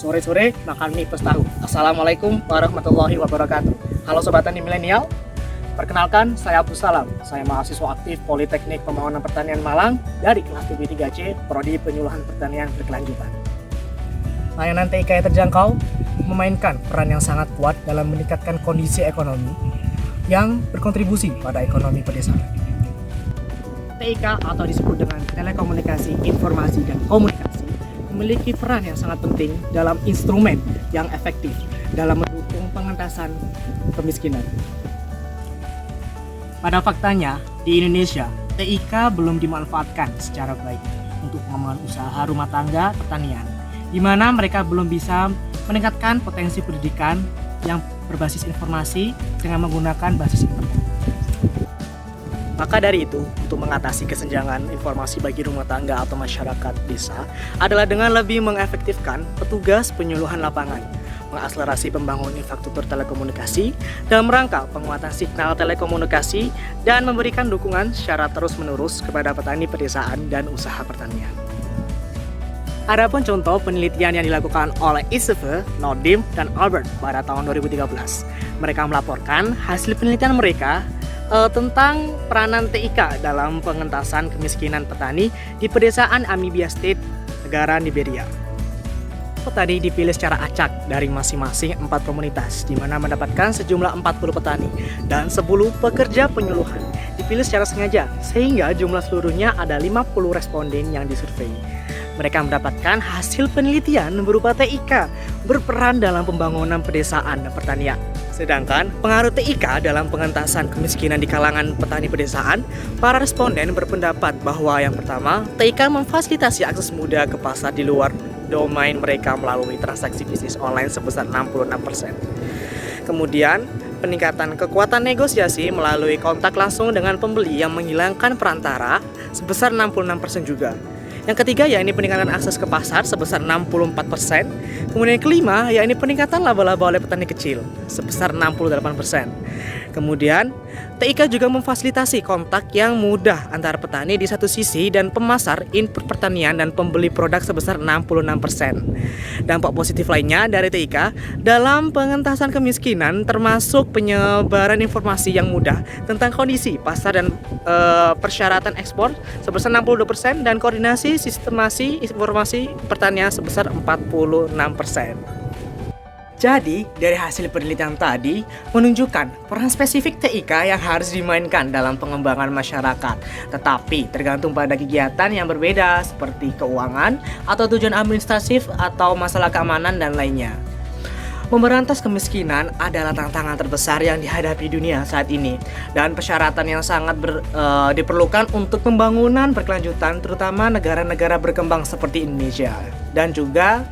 Sore-sore makan mie plus tahu. Assalamualaikum warahmatullahi wabarakatuh. Halo Sobat Tani Milenial. Perkenalkan, saya Abdul Salam. Saya mahasiswa aktif Politeknik Pembangunan Pertanian Malang dari kelas TB3C, Prodi Penyuluhan Pertanian Berkelanjutan. Layanan TIK yang terjangkau memainkan peran yang sangat kuat dalam meningkatkan kondisi ekonomi yang berkontribusi pada ekonomi pedesaan. TIK atau disebut dengan Telekomunikasi, Informasi, dan Komunikasi memiliki peran yang sangat penting dalam instrumen yang efektif dalam mendukung pengentasan kemiskinan. Pada faktanya, di Indonesia, TIK belum dimanfaatkan secara baik untuk pengembangan usaha rumah tangga pertanian, di mana mereka belum bisa meningkatkan potensi pendidikan yang berbasis informasi dengan menggunakan basis internet. Maka dari itu, untuk mengatasi kesenjangan informasi bagi rumah tangga atau masyarakat desa adalah dengan lebih mengefektifkan petugas penyuluhan lapangan, mengakselerasi pembangunan infrastruktur telekomunikasi dalam rangka penguatan signal telekomunikasi dan memberikan dukungan secara terus-menerus kepada petani pedesaan dan usaha pertanian. Adapun contoh penelitian yang dilakukan oleh Iseve, Nodim, dan Albert pada tahun 2013. Mereka melaporkan hasil penelitian mereka tentang peranan TIK dalam pengentasan kemiskinan petani di pedesaan Amibia State, negara Liberia. Petani dipilih secara acak dari masing-masing 4 komunitas, di mana mendapatkan sejumlah 40 petani dan 10 pekerja penyuluhan. Dipilih secara sengaja, sehingga jumlah seluruhnya ada 50 responden yang disurvei. Mereka mendapatkan hasil penelitian berupa TIK berperan dalam pembangunan pedesaan dan pertanian. Sedangkan pengaruh TIK dalam pengentasan kemiskinan di kalangan petani pedesaan, para responden berpendapat bahwa yang pertama, TIK memfasilitasi akses mudah ke pasar di luar domain mereka melalui transaksi bisnis online sebesar 66%. Kemudian, peningkatan kekuatan negosiasi melalui kontak langsung dengan pembeli yang menghilangkan perantara sebesar 66% juga. Yang ketiga, yakni peningkatan akses ke pasar sebesar 64%. Kemudian yang kelima, yakni peningkatan laba-laba oleh petani kecil sebesar 68%. Kemudian, TIK juga memfasilitasi kontak yang mudah antara petani di satu sisi dan pemasar input pertanian dan pembeli produk sebesar 66%. Dampak positif lainnya dari TIK dalam pengentasan kemiskinan termasuk penyebaran informasi yang mudah tentang kondisi pasar dan persyaratan ekspor sebesar 62% dan koordinasi sistemasi informasi pertanian sebesar 46%. Jadi, dari hasil penelitian tadi menunjukkan peran spesifik TIK yang harus dimainkan dalam pengembangan masyarakat. Tetapi tergantung pada kegiatan yang berbeda seperti keuangan atau tujuan administratif atau masalah keamanan dan lainnya. Memberantas kemiskinan adalah tantangan terbesar yang dihadapi dunia saat ini dan persyaratan yang sangat diperlukan untuk pembangunan berkelanjutan terutama negara-negara berkembang seperti Indonesia dan juga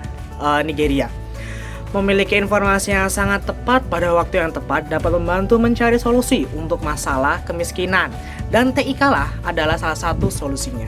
Nigeria. Memiliki informasi yang sangat tepat pada waktu yang tepat dapat membantu mencari solusi untuk masalah kemiskinan dan TIK lah adalah salah satu solusinya.